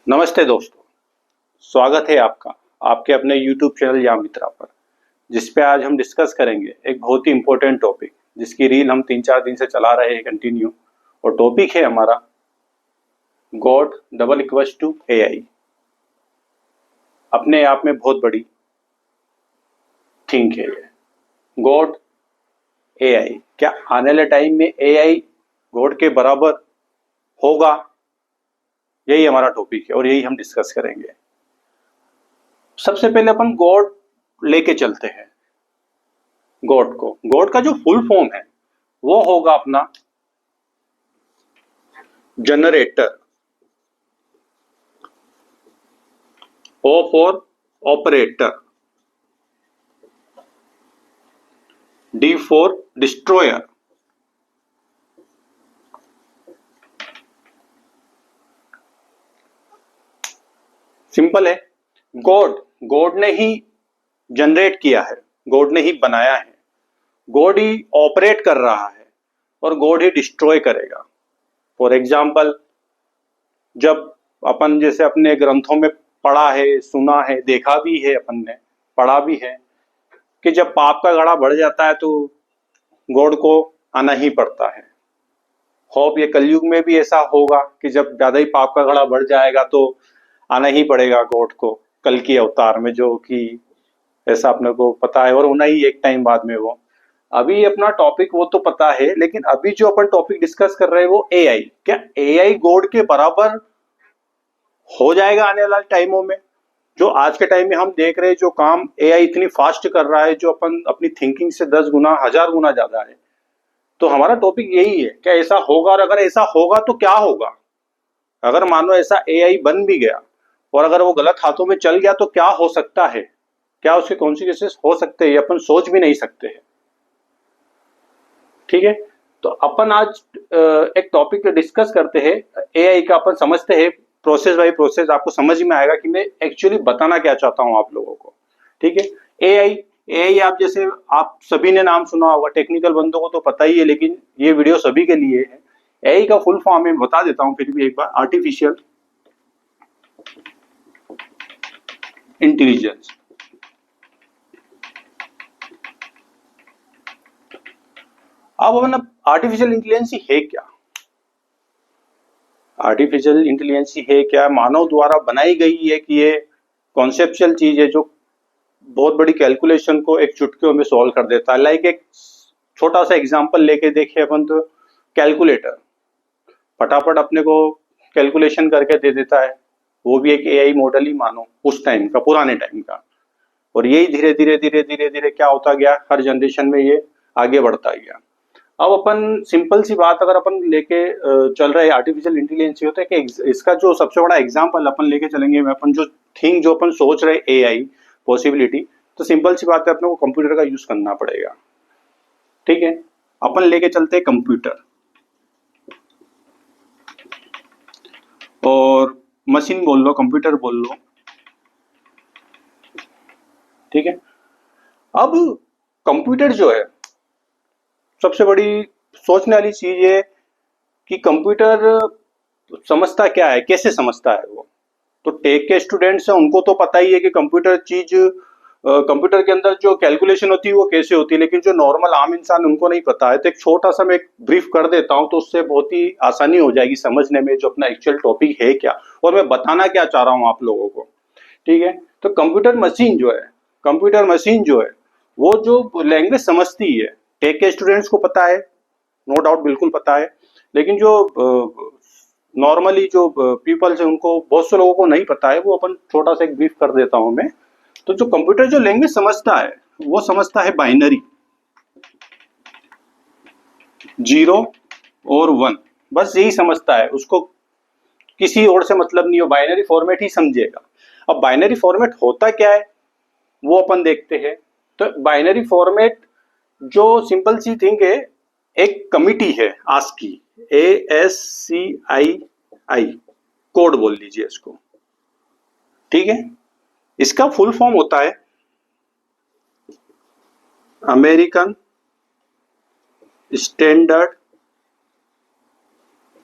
नमस्ते दोस्तों, स्वागत है आपका आपके अपने YouTube चैनल या मित्रा पर, जिस पे आज हम डिस्कस करेंगे एक बहुत ही इम्पोर्टेंट टॉपिक, जिसकी रील हम 3-4 दिन से चला रहे हैं कंटिन्यू। और टॉपिक है हमारा god double equals to AI। अपने आप में बहुत बड़ी थिंक है ये गॉड AI। क्या आने वाले टाइम में AI गॉड के बराबर होगा? यही हमारा टॉपिक है और यही हम डिस्कस करेंगे। सबसे पहले अपन गॉड लेके चलते हैं। गॉड का जो फुल फॉर्म है वो होगा अपना generator. O for operator, D for destroyer, simple है। गॉड ने ही जनरेट किया है, गॉड ने ही बनाया है, गॉड ही ऑपरेट कर रहा है और गॉड ही डिस्ट्रॉय करेगा। फॉर एग्जाम्पल, जब अपन जैसे अपने ग्रंथों में पढ़ा है, सुना है, देखा भी है, अपन ने पढ़ा भी है कि जब पाप का घड़ा बढ़ जाता है तो गॉड को आना ही पड़ता है। होप ये कलयुग में भी ऐसा होगा कि जब ज्यादा ही पाप का घड़ा बढ़ जाएगा तो आना ही पड़ेगा गॉड को, कल की अवतार में, जो कि ऐसा अपने को पता है और होना ही एक टाइम बाद में। वो अभी अपना टॉपिक वो तो पता है, लेकिन अभी जो अपन टॉपिक डिस्कस कर रहे हैं वो AI। क्या AI गॉड के बराबर हो जाएगा आने वाले टाइमों में? जो आज के टाइम में हम देख रहे हैं, जो काम AI इतनी फास्ट कर रहा है, जो अपन अपनी थिंकिंग से 10 गुना 1000 गुना ज्यादा है। तो हमारा टॉपिक यही है, क्या ऐसा होगा? और अगर ऐसा होगा तो क्या होगा? अगर मानो ऐसा AI बन भी गया और अगर वो गलत हाथों में चल गया तो क्या हो सकता है, क्या उसके कॉन्सिक्वेंसेस हो सकते हैं, अपन सोच भी नहीं सकते हैं। ठीक है, तो अपन आज एक टॉपिक डिस्कस करते हैं AI का। अपन समझते हैं प्रोसेस बाय प्रोसेस, आपको समझ में आएगा कि मैं एक्चुअली बताना क्या चाहता हूं आप लोगों को। ठीक है, AI आप जैसे आप सभी ने नाम सुना होगा, टेक्निकल बंदों को तो पता ही है, लेकिन ये वीडियो सभी के लिए है। AI का फुल फॉर्म मैं बता देता हूं फिर भी एक बार, आर्टिफिशियल इंटेलिजेंस। अब अपन आर्टिफिशियल इंटेलिजेंस है क्या? आर्टिफिशियल इंटेलिजेंस है क्या? मानव द्वारा बनाई गई है कि ये कॉन्सेप्चुअल चीज है जो बहुत बड़ी कैलकुलेशन को एक चुटकियों में सॉल्व कर देता है। लाइक एक छोटा सा एग्जांपल लेके देखे अपन तो, कैलकुलेटर फटाफट अपने को कैलकुलेशन करके दे देता है। वो भी एक AI मॉडल ही मानो, उस टाइम का, पुराने टाइम का। और यही धीरे धीरे धीरे धीरे धीरे क्या होता गया, हर जनरेशन में ये आगे बढ़ता गया। अब अपन सिंपल सी बात अगर अपन लेके चल रहे आर्टिफिशियल इंटेलिजेंस, होता है कि इसका जो सबसे बड़ा एग्जांपल अपन लेके चलेंगे, अपन जो अपन सोच रहे AI पॉसिबिलिटी, तो सिंपल सी बात है, अपने को कंप्यूटर का यूज करना पड़ेगा। ठीक है, अपन लेके चलते हैं कंप्यूटर और मशीन बोल लो, कंप्यूटर बोल लो। ठीक है, अब कंप्यूटर जो है, सबसे बड़ी सोचने वाली चीज है कि कंप्यूटर समझता क्या है, कैसे समझता है वो। तो टेक के स्टूडेंट्स हैं, उनको तो पता ही है कि कंप्यूटर चीज, कंप्यूटर के अंदर जो कैलकुलेशन होती है वो कैसे होती है, लेकिन जो नॉर्मल आम इंसान, उनको नहीं पता है। तो एक छोटा सा मैं एक ब्रीफ कर देता हूं, तो उससे बहुत ही आसानी हो जाएगी समझने में, जो अपना एक्चुअल टॉपिक है क्या और मैं बताना क्या चाह रहा हूं आप लोगों को। ठीक है, तो कंप्यूटर मशीन जो है वो जो लैंग्वेज समझती है, टेक के स्टूडेंट्स को पता है, नो डाउट, बिल्कुल पता है। लेकिन जो नॉर्मली जो पीपल्स है, उनको, बहुत से लोगों को नहीं पता है। वो अपन छोटा सा एक ब्रीफ कर देता हूं मैं। तो जो कंप्यूटर जो लैंग्वेज समझता है, वो समझता है बाइनरी, 0 और 1, बस यही समझता है। उसको किसी और से मतलब नहीं हो, बाइनरी फॉर्मेट ही समझेगा। अब बाइनरी फॉर्मेट होता क्या है वो अपन देखते हैं। तो बाइनरी फॉर्मेट जो सिंपल सी थिंग है, एक कमिटी है ASCII, ASCII कोड बोल लीजिए इसको। ठीक है, इसका फुल फॉर्म होता है American standard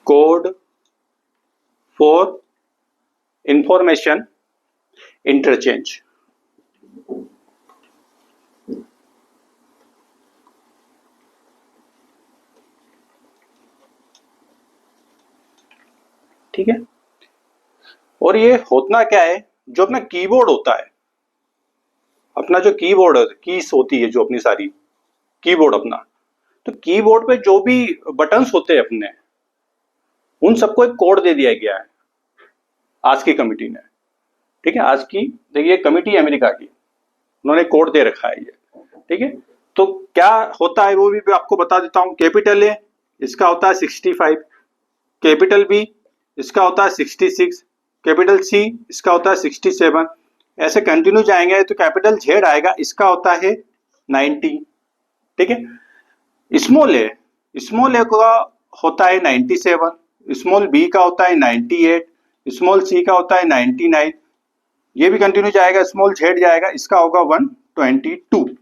code for information interchange. ठीक है, और ये होता क्या है, जो अपना कीबोर्ड होता है, अपना जो कीबोर्ड कीज होती है, जो अपनी सारी कीबोर्ड अपना, तो कीबोर्ड पे जो भी बटन्स होते हैं अपने, उन सबको एक कोड दे दिया गया है आज की कमिटी ने। ठीक है, आज की देखिए कमिटी अमेरिका की, उन्होंने कोड दे रखा है ये। ठीक है, तो क्या होता है वो भी आपको बता देता हूं। कैपिटल ए इसका होता है 65, कैपिटल बी इसका होता है 66, कैपिटल सी इसका होता है 67, ऐसे कंटिन्यू जाएंगे तो कैपिटल जेड आएगा, इसका होता है 90। ठीक है, स्मॉल ए का होता है 97, स्मॉल बी का होता है 98, स्मॉल सी का होता है 99, ये भी कंटिन्यू जाएगा, स्मॉल जेड जाएगा, इसका होगा 122।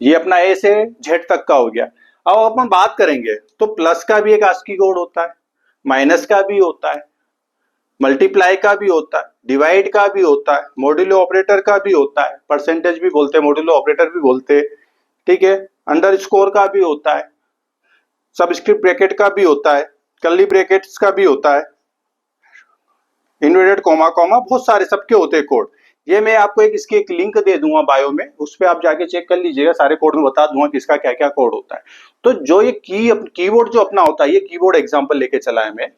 ये अपना ए से जेड तक का हो गया। अब अपन बात करेंगे तो प्लस का भी एक आस्की कोड होता है, माइनस का भी होता है, मल्टीप्लाई का भी होता है, डिवाइड का भी होता है, मॉड्यूलो ऑपरेटर का भी होता है, परसेंटेज भी बोलते हैं, मॉड्यूलो ऑपरेटर भी बोलते हैं। ठीक है, अंडरस्कोर का भी होता है, सबस्क्रिप्ट ब्रैकेट का भी होता है, कर्ली ब्रैकेट्स का भी होता है, इनवर्टेड कॉमा कॉमा, बहुत सारे सबके होते हैं कोड। ये मैं आपको इसकी एक लिंक दे दूंगा बायो में, उस पर आप जाके चेक कर लीजिएगा, सारे कोड में बता दूंगा किसका क्या क्या कोड होता है। तो जो ये कीबोर्ड जो अपना होता है, ये कीबोर्ड एग्जांपल लेके चला है मैं,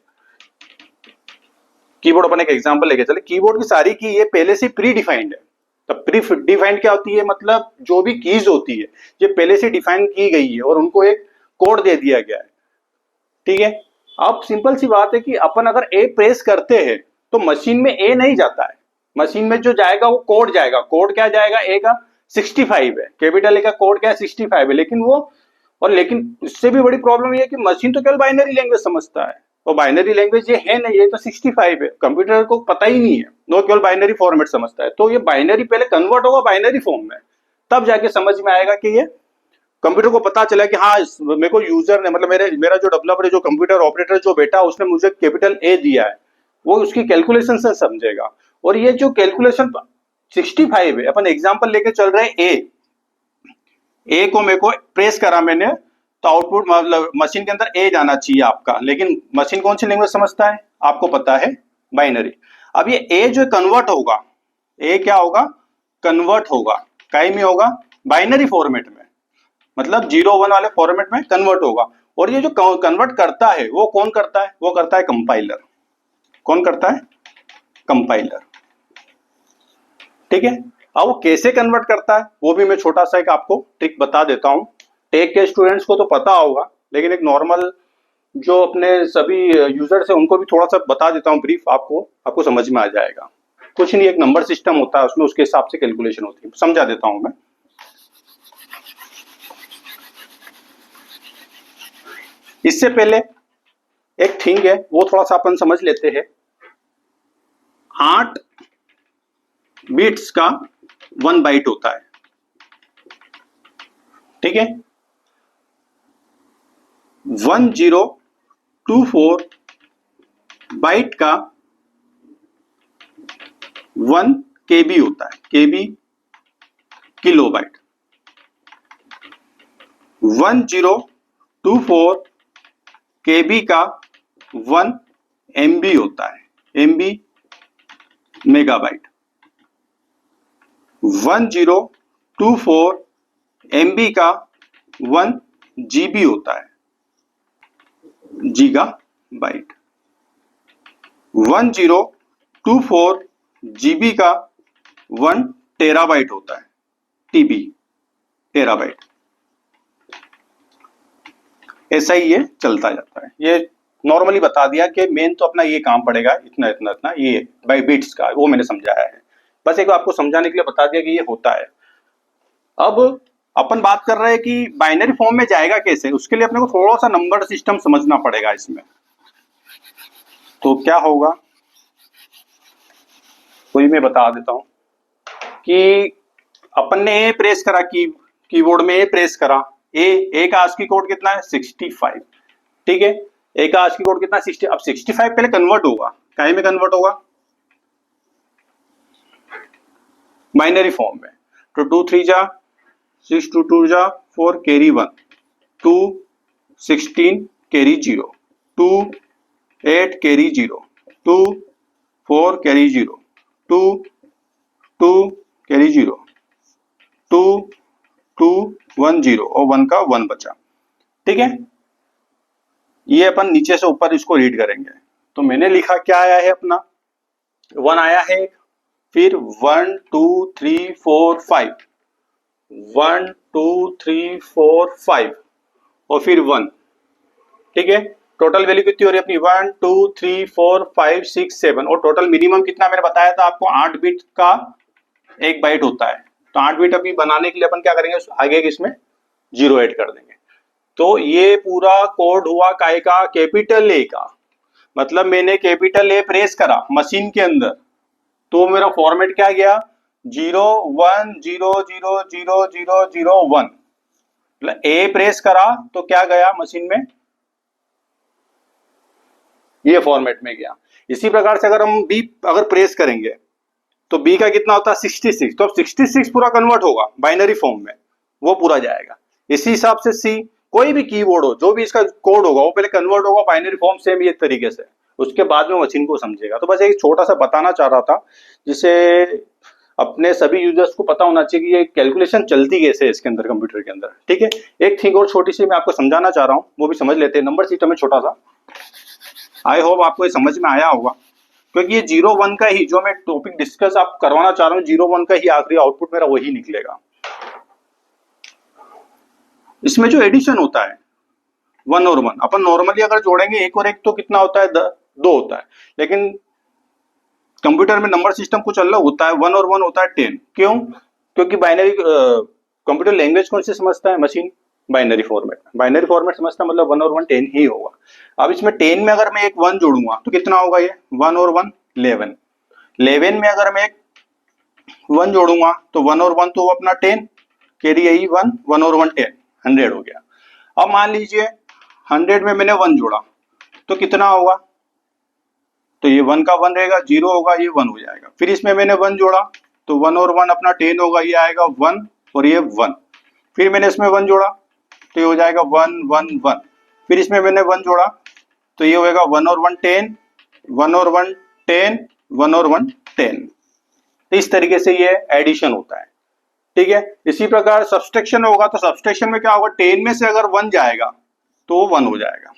कीबोर्ड अपन एक एग्जांपल लेके चले। कीबोर्ड की सारी की ये पहले से प्री डिफाइंड है। तो प्री डिफाइंड क्या होती है, मतलब जो भी कीज होती है ये पहले से डिफाइन की गई है और उनको एक कोड दे दिया गया है। ठीक है, अब सिंपल सी बात है कि अपन अगर ए प्रेस करते हैं तो मशीन में ए नहीं जाता है, मशीन में जो जाएगा वो कोड जाएगा। कोड क्या जाएगा, ए का 65 है, कैपिटल ए का कोड क्या है 65 है, लेकिन वो लेकिन इससे भी बड़ी प्रॉब्लम ये है कि मशीन तो केवल बाइनरी लैंग्वेज समझता है, और बाइनरी लैंग्वेज ये है नहीं, ये तो 65 है, कंप्यूटर को पता ही नहीं है, वो केवल बाइनरी फॉर्मेट समझता है। तो ये बाइनरी पहले कन्वर्ट होगा बाइनरी फॉर्म में, तब जाके समझ में आएगा कि ये कंप्यूटर को पता चला कि हाँ मेरे को यूजर ने, मतलब मेरा जो डेवलपर है, जो कंप्यूटर ऑपरेटर जो बेटा, उसने मुझे कैपिटल ए दिया है, वो उसकी कैलकुलेशन से समझेगा। और ये जो कैलकुलेशन 65 है, अपन एग्जांपल लेके चल रहे हैं, ए को मेरे को प्रेस करा मैंने, तो आउटपुट मतलब मशीन के अंदर ए जाना चाहिए आपका, लेकिन मशीन कौन सी लैंग्वेज समझता है, आपको पता है, बाइनरी। अब ये ए जो कन्वर्ट होगा, ए क्या होगा, कन्वर्ट होगा, कई में होगा, बाइनरी फॉर्मेट में, मतलब 0-1 वाले फॉर्मेट में कन्वर्ट होगा। और ये जो कन्वर्ट करता है वो कौन करता है, वो करता है कंपाइलर। कौन करता है, कंपाइलर। ठीक है, अब वो कैसे कन्वर्ट करता है वो भी मैं छोटा सा एक आपको ट्रिक बता देता हूं। टेक के स्टूडेंट्स को तो पता होगा, लेकिन एक नॉर्मल जो अपने सभी यूजर्स है उनको भी थोड़ा सा बता देता हूं ब्रीफ, आपको समझ में आ जाएगा। कुछ नहीं, एक नंबर सिस्टम होता है उसमें, उसके हिसाब से कैलकुलेशन होती है, समझा देता हूं मैं। इससे पहले एक थिंग है वो थोड़ा सा अपन समझ लेते हैं। 8 बिट्स का 1 बाइट होता है। ठीक है, 1024 बाइट का 1 KB होता है, KB किलो बाइट। 1024 KB का 1 MB होता है, MB मेगाबाइट। 1024 MB का 1 GB होता है, गीगाबाइट। 1024 GB का 1 टेराबाइट होता है, TB टेराबाइट। ऐसा ही ये चलता जाता है। ये नॉर्मली बता दिया कि मेन तो अपना ये काम पड़ेगा, इतना इतना इतना, ये बाई बिट्स का वो मैंने समझाया है, बस एक आपको समझाने के लिए बता दिया कि ये होता है। अब अपन बात कर रहे हैं कि बाइनरी फॉर्म में जाएगा कैसे, उसके लिए अपने को थोड़ा सा नंबर सिस्टम समझना पड़ेगा इसमें। तो क्या होगा वही मैं बता देता हूं कि अपन ने ए प्रेस करा, कीबोर्ड में ए प्रेस करा, ए का आस्की कोड कितना है 65। ठीक है, ए का आस्की कोड कितना 60। अब 65 पहले कन्वर्ट होगा, काहे में कन्वर्ट होगा? बाइनरी फॉर्म में। तो 2 3 जा 6, 2 2 जा 4, carry 1, 2 16 carry 0, 2 8 carry 0, 2 4 carry 0, 2 2 carry 0, 2 2 1 0 और 1 का 1 बचा। ठीक है, ये अपन नीचे से ऊपर इसको रीड करेंगे। तो मैंने लिखा क्या आया है अपना 1 आया है, फिर 1 2 3 4 5, 1 2 3 4 5 और फिर 1। ठीक है, टोटल वैल्यू कितनी हो रही है अपनी 1 2 3 4 5 6 7 और टोटल मिनिमम कितना मैंने बताया था आपको 8 बिट का एक बाइट होता है। तो 8 बिट अभी बनाने के लिए अपन क्या करेंगे आगे इसमें 0 ऐड कर देंगे। तो ये पूरा कोड हुआ काय का कैपिटल ए का, मतलब मैंने कैपिटल ए प्रेस करा मशीन के अंदर तो मेरा फॉर्मेट क्या गया 0 1 0 0 0 0 0 1, मतलब ए प्रेस करा तो क्या गया मशीन में ये फॉर्मेट में गया। इसी प्रकार से अगर हम बी अगर प्रेस करेंगे तो बी का कितना होता है 66, तो अब 66 पूरा कन्वर्ट होगा बाइनरी फॉर्म में, वो पूरा जाएगा। इसी हिसाब से सी कोई भी कीबोर्ड हो जो भी इसका कोड होगा वो पहले कन्वर्ट होगा बाइनरी फॉर्म सेम ये तरीके से, उसके बाद में मशीन को समझेगा। तो बस एक छोटा सा बताना चाह रहा था जिससे अपने सभी यूजर्स को पता होना चाहिए कि ये कैलकुलेशन चलती कैसे है इसके अंदर कंप्यूटर के अंदर। ठीक है, एक थिंग और छोटी सी मैं आपको समझाना चाह रहा हूँ वो भी समझ लेते हैं। नंबर सिस्टम में छोटा सा, आई होप आपको ये समझ में आया होगा, क्योंकि ये 0 1 का ही जो मैं टॉपिक डिस्कस आप करवाना चाह रहा हूँ 0 1 का ही आखिरी आउटपुट मेरा वही निकलेगा। इसमें जो एडिशन होता है 1 और 1 अपन नॉर्मली अगर जोड़ेंगे 1 और 1 तो कितना होता है 2 होता है, लेकिन कंप्यूटर में नंबर सिस्टम कुछ अलग होता है 1 और 1 होता है 10। क्यों? क्योंकि बाइनरी कंप्यूटर लैंग्वेज कौन से समझता है machine binary format, binary format समझता है मतलब 1 और 1 10 ही होगा। अब इसमें 10 में अगर मैं एक 1 जोड़ूंगा तो कितना होगा ये 1 और 1 11, 11 में अगर मैं एक 1 जोड़ूंगा तो 1 और 1 तो अपना 10 कैरी यही 1 1 और 1 10 100 हो गया। अब मान लीजिए 100 में मैंने 1 जोड़ा तो कितना होगा, तो ये 1 का 1 रहेगा 0 होगा ये 1 हो जाएगा। फिर इसमें मैंने 1 जोड़ा तो 1 और 1 अपना 10 होगा ये आएगा 1 और ये 1। फिर मैंने इसमें 1 जोड़ा तो ये हो जाएगा 1 1 1। फिर इसमें मैंने 1 जोड़ा तो ये होगा 1 और 1 10 1 और 1 10 1 और 1 10। तो इस तरीके से ये एडिशन होता है। ठीक है, इसी प्रकार सब्सट्रैक्शन होगा तो सब्सट्रैक्शन में क्या होगा 10 में से अगर 1 जाएगा तो वो 1 हो जाएगा।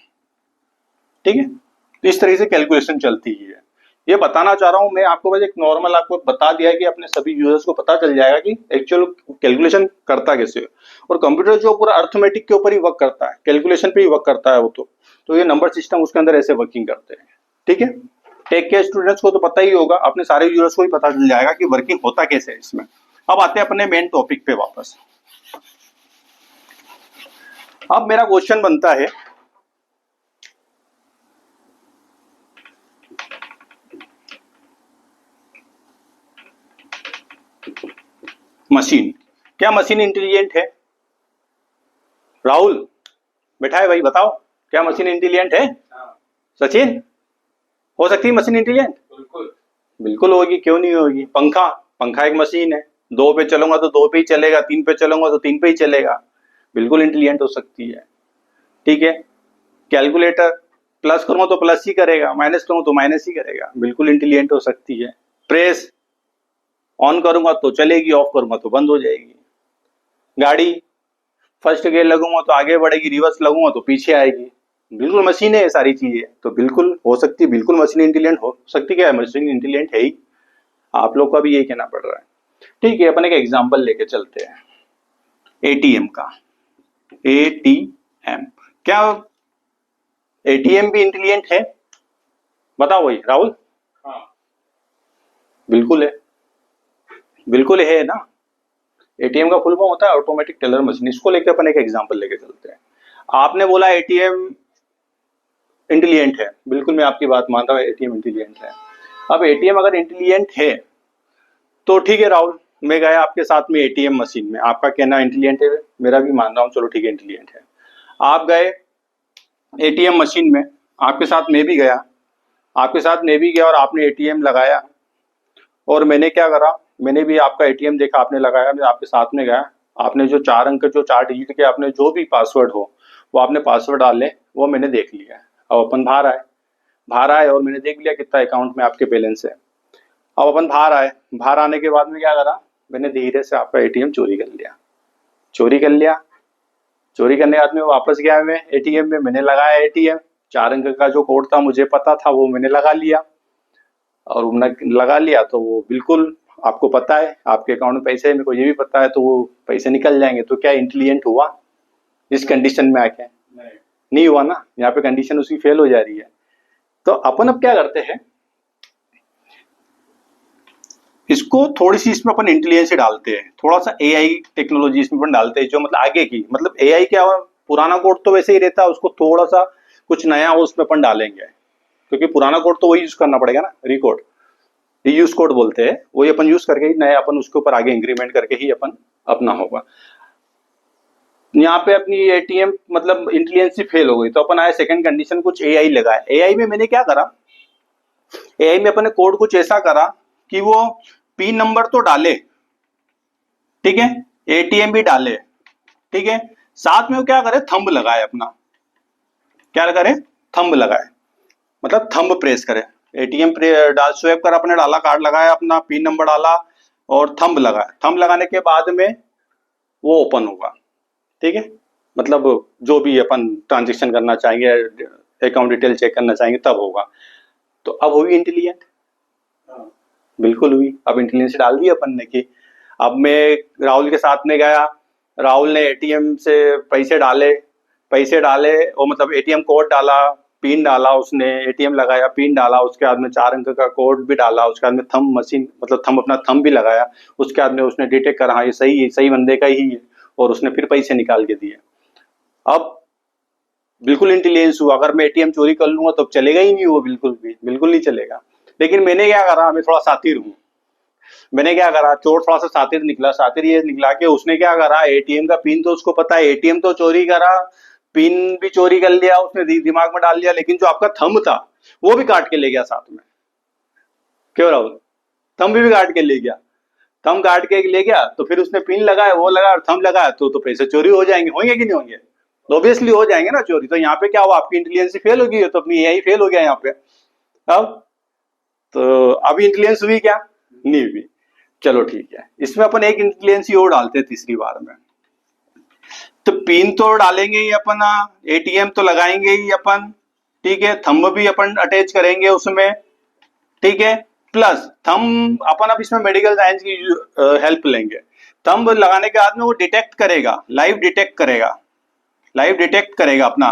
ठीक है, तो इस तरीके से कैलकुलेशन चलती है। ये बताना चाह रहा हूं मैं आपको, बस एक नॉर्मल आपको बता दिया है कि अपने सभी यूजर्स को पता चल जाएगा कि एक्चुअल कैलकुलेशन करता कैसे है। और कंप्यूटर जो पूरा अर्थमेटिक के ऊपर ही वर्क करता है, कैलकुलेशन पे ही वर्क करता है वो तो ये नंबर सिस्टम उसके अंदर ऐसे वर्किंग करते हैं। ठीक है, टेक के स्टूडेंट्स को तो पता ही होगा, अपने सारे यूजर्स को ही पता चल जाएगा कि वर्किंग होता कैसे है इसमें। अब आते हैं अपने मेन टॉपिक पे वापस। अब मेरा क्वेश्चन बनता है मशीन, क्या मशीन इंटेलिजेंट है? राहुल बैठा है भाई, बताओ क्या मशीन इंटेलिजेंट है? सचिन, हो सकती है मशीन इंटेलिजेंट? बिल्कुल बिल्कुल होगी, क्यों नहीं होगी। पंखा, पंखा एक मशीन है, 2 पे चलूंगा तो 2 पे ही चलेगा, 3 पे चलूंगा तो 3 पे ही चलेगा, बिल्कुल इंटेलिजेंट हो सकती है। ठीक है, कैलकुलेटर प्लस करूंगा तो प्लस ही करेगा, माइनस करूंगा तो माइनस ही करेगा, बिल्कुल इंटेलिजेंट हो सकती है। प्रेस ऑन करूंगा तो चलेगी, ऑफ करूंगा तो बंद हो जाएगी। गाड़ी फर्स्ट गियर लगूंगा तो आगे बढ़ेगी, रिवर्स लगूंगा तो पीछे आएगी, बिल्कुल मशीन है ये सारी चीजें, तो बिल्कुल हो सकती है, बिल्कुल मशीन इंटेलिजेंट हो सकती है। क्या मशीन इंटेलिजेंट है ही, आप लोग का भी यही कहना पड़ रहा है। ठीक है, अपन एक एग्जांपल लेके चलते हैं एटीएम का। एटीएम, क्या एटीएम भी इंटेलिजेंट है? बताओ भाई राहुल। हाँ बिल्कुल है, बिल्कुल है ना। एटीएम का फुल फॉर्म होता है ऑटोमेटिक टेलर मशीन। इसको लेके अपन एक एग्जांपल लेके चलते हैं। आपने बोला एटीएम इंटेलिजेंट है, बिल्कुल मैं आपकी बात मान रहा हूँ, एटीएम इंटेलिजेंट है। अब एटीएम अगर इंटेलिजेंट है तो ठीक है राहुल, मैं गया आपके साथ में एटीएम मशीन में, आपका कहना इंटेलिजेंट है, मेरा भी मान रहा हूँ, चलो ठीक है इंटेलिजेंट है। आप गए एटीएम मशीन में, आपके साथ मैं भी गया, आपके साथ मैं भी गया और आपने एटीएम लगाया, और मैंने क्या करा, मैंने भी आपका एटीएम देखा, आपने लगाया, मैं आपके साथ में गया, आपने जो 4 अंक जो 4 डिजिट के आपने जो भी पासवर्ड हो वो आपने पासवर्ड डाले, वो मैंने देख लिया। अब अपन बाहर आए और मैंने देख लिया कितना अकाउंट में आपके बैलेंस है। अब अपन बाहर आने के बाद में क्या करा, मैंने धीरे से आपका एटीएम चोरी कर लिया। चोरी करने के बाद में वापस गया मैं एटीएम में, मैंने लगाया एटीएम, 4 अंक का जो कोड था मुझे पता था वो मैंने लगा लिया, और लगा लिया तो वो बिल्कुल आपको पता है आपके अकाउंट में पैसे है, मेरे को ये भी पता है, तो वो पैसे निकल जाएंगे। तो क्या इंटेलिजेंट हुआ इस कंडीशन में आके? नहीं हुआ ना, यहाँ पे कंडीशन उसकी फेल हो जा रही है। तो अपन अब क्या करते हैं, इसको थोड़ी सी इसमें अपन इंटेलिजेंस डालते हैं, थोड़ा सा एआई टेक्नोलॉजी इसमें अपन डालते हैं, जो मतलब आगे की, मतलब एआई क्या, पुराना कोड तो वैसे ही रहता है, उसको थोड़ा सा कुछ नया उसमें अपन डालेंगे, क्योंकि पुराना कोड तो वही यूज करना पड़ेगा ना, रीयूज कोड बोलते हैं, वही अपन यूज करके ही नया अपन उसके ऊपर आगे इंक्रीमेंट करके ही अपन अपना होगा। यहाँ पे अपनी एटीएम मतलब इंटेलिजेंस फेल हो गई, तो अपन आए सेकंड कंडीशन, कुछ एआई लगाए। एआई में मैंने क्या करा, एआई में अपने कोड कुछ ऐसा करा कि वो पिन नंबर तो डाले, ठीक है, एटीएम भी डाले, ठीक है, साथ में वो क्या करे, थंब लगाए अपना, क्या करे, थंब लगाए, मतलब थंब प्रेस करे, एटीएम डाल स्वैप कर अपने डाला, कार्ड लगाया, अपना पिन नंबर डाला और थंब लगाया। थंब लगाने के बाद में वो ओपन होगा, ठीक है, मतलब जो भी अपन ट्रांजेक्शन करना चाहेंगे, अकाउंट डिटेल चेक करना चाहेंगे तब होगा। तो अब हुई इंटेलिजेंट, बिल्कुल हुई। अब इंटेलिजेंस डाल दी अपन ने कि अब मैं राहुल के साथ में गया, राहुल ने एटीएम से पैसे डाले और मतलब एटीएम कोड डाला, पिन डाला, उसने एटीएम लगाया, पिन डाला, उसके बाद में 4 अंक का कोड भी डाला, उसके बाद में थंब मशीन मतलब थंब अपना थंब भी लगाया, उसके बाद में उसने डिटेक्ट करा हाँ ये सही बंदे का ही है, और उसने फिर पैसे निकाल के दिए। अब बिल्कुल इंटेलिजेंस हुआ। अगर मैं एटीएम चोरी कर लूंगा तो चलेगा ही नहीं, वो बिल्कुल नहीं चलेगा। लेकिन मैंने क्या करा, मैं थोड़ा सातिर हूँ, मैंने क्या करा, चोर थोड़ा सा सातिर निकला, सातिर ये निकला कि उसने क्या करा, एटीएम का पिन तो उसको पता है, एटीएम तो चोरी करा, पिन भी चोरी कर लिया उसने, दिमाग में डाल लिया, लेकिन जो आपका थंब था वो भी काट के ले गया साथ में। क्यों राहुल, थंब भी काट के ले गया, थंब काट के ले गया, तो फिर उसने पिन लगाया, वो लगाया और थंब लगाया, तो पैसे चोरी हो जाएंगे कि नहीं होंगे? ऑब्वियसली हो जाएंगे ना चोरी। तो यहाँ पे क्या हुआ, आपकी इंटेलिजेंस फेल होगी, तो अपनी एआई फेल हो गया यहाँ पे। अब तो अभी इंटेलिजेंस हुई क्या, नहीं हुई। चलो ठीक है, इसमें अपन एक इंटेलिजेंस और डालते हैं तीसरी बार में। तो पिन तो डालेंगे ही अपन, एटीएम तो लगाएंगे ही अपन, ठीक है, थंब भी अपन अटैच करेंगे उसमें, ठीक है, प्लस थंब अपन अब इसमें मेडिकल साइंस की हेल्प लेंगे। थंब लगाने के बाद में वो डिटेक्ट करेगा, लाइव डिटेक्ट करेगा अपना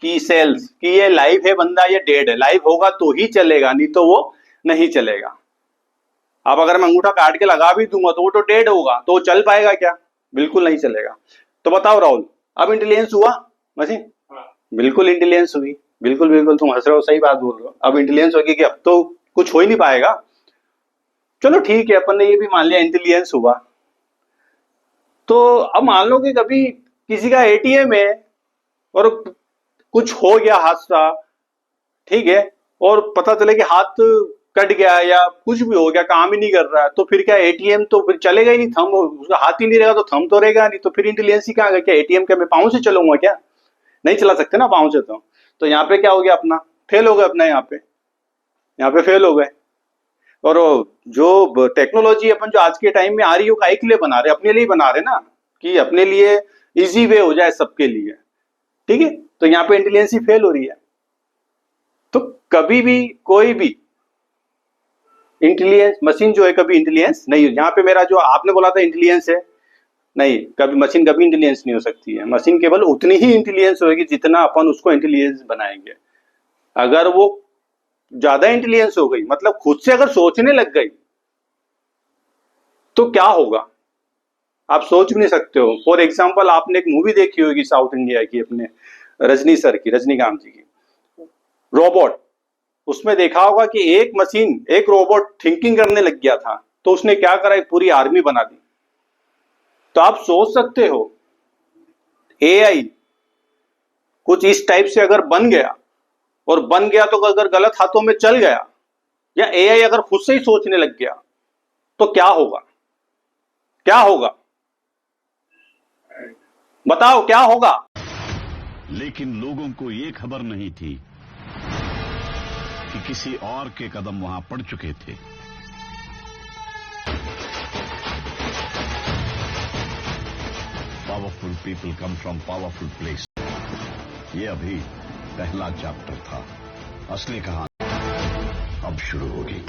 की सेल्स कि ये लाइव है बंदा, ये डेड है। लाइव होगा तो ही चलेगा, नहीं तो वो नहीं चलेगा। अब अगर मैं अंगूठा काट के लगा भी दूंगा तो वो तो डेड होगा, तो वो चल पाएगा क्या? बिल्कुल नहीं चलेगा। तो बताओ राहुल, अब इंटेलिजेंस हुआ मशीन? बिल्कुल इंटेलिजेंस हुई, बिल्कुल तुम हंस रहे हो, सही बात बोल रहे हो। अब इंटेलिजेंस होगी कि अब तो कुछ हो ही नहीं पाएगा। चलो ठीक है, अपन ने ये भी मान लिया इंटेलिजेंस हुआ। तो अब मान लो कि कभी किसी का एटीएम है और कुछ हो गया हादसा, ठीक है, और पता चले कि हाथ कट गया या कुछ भी हो गया, काम ही नहीं कर रहा है, तो फिर क्या एटीएम तो फिर चलेगा ही नहीं, थंब उसका हाथ ही नहीं रहेगा तो थंब तो रहेगा नहीं, तो फिर इंटेलिजेंस ही कहाँ गया? क्या एटीएम क्या मैं पाँव से चलूंगा क्या? नहीं चला सकते ना पाँव से। तो यहाँ पे क्या हो गया, अपना फेल हो गया, अपना यहाँ पे फेल हो गए। और जो टेक्नोलॉजी अपन जो आज के टाइम में आ रही है, वो काहे के लिए बना रहे? अपने लिए बना रहे ना, कि अपने लिए इजी वे हो जाए सबके लिए, ठीक है। तो यहाँ पे इंटेलिजेंस ही फेल हो रही है। तो कभी भी कोई भी इंटेलिजेंस मशीन जो है कभी इंटेलिजेंस नहीं हो। यहाँ पे मेरा जो आपने बोला था इंटेलिजेंस है, नहीं, कभी मशीन कभी इंटेलिजेंस नहीं हो सकती है। मशीन केवल उतनी ही इंटेलिजेंस होगी जितना अपन उसको इंटेलिजेंस बनाएंगे। अगर वो ज्यादा इंटेलिजेंस हो गई, मतलब खुद से अगर सोचने लग गई, तो क्या होगा आप सोच भी नहीं सकते हो। फॉर एग्जाम्पल, आपने एक मूवी देखी होगी साउथ इंडिया की, अपने रजनी सर की, रजनीकांत जी की, रोबोट। उसमें देखा होगा कि एक मशीन, एक रोबोट थिंकिंग करने लग गया था, तो उसने क्या करा, एक पूरी आर्मी बना दी। तो आप सोच सकते हो एआई कुछ इस टाइप से अगर बन गया, और बन गया तो अगर गलत हाथों में चल गया या एआई अगर खुद से ही सोचने लग गया तो क्या होगा? क्या होगा? बताओ क्या होगा? लेकिन लोगों को ये खबर नहीं थी कि किसी और के कदम वहां पड़ चुके थे। Powerful people come from powerful place. ये अभी पहला चैप्टर था, असली कहानी अब शुरू होगी।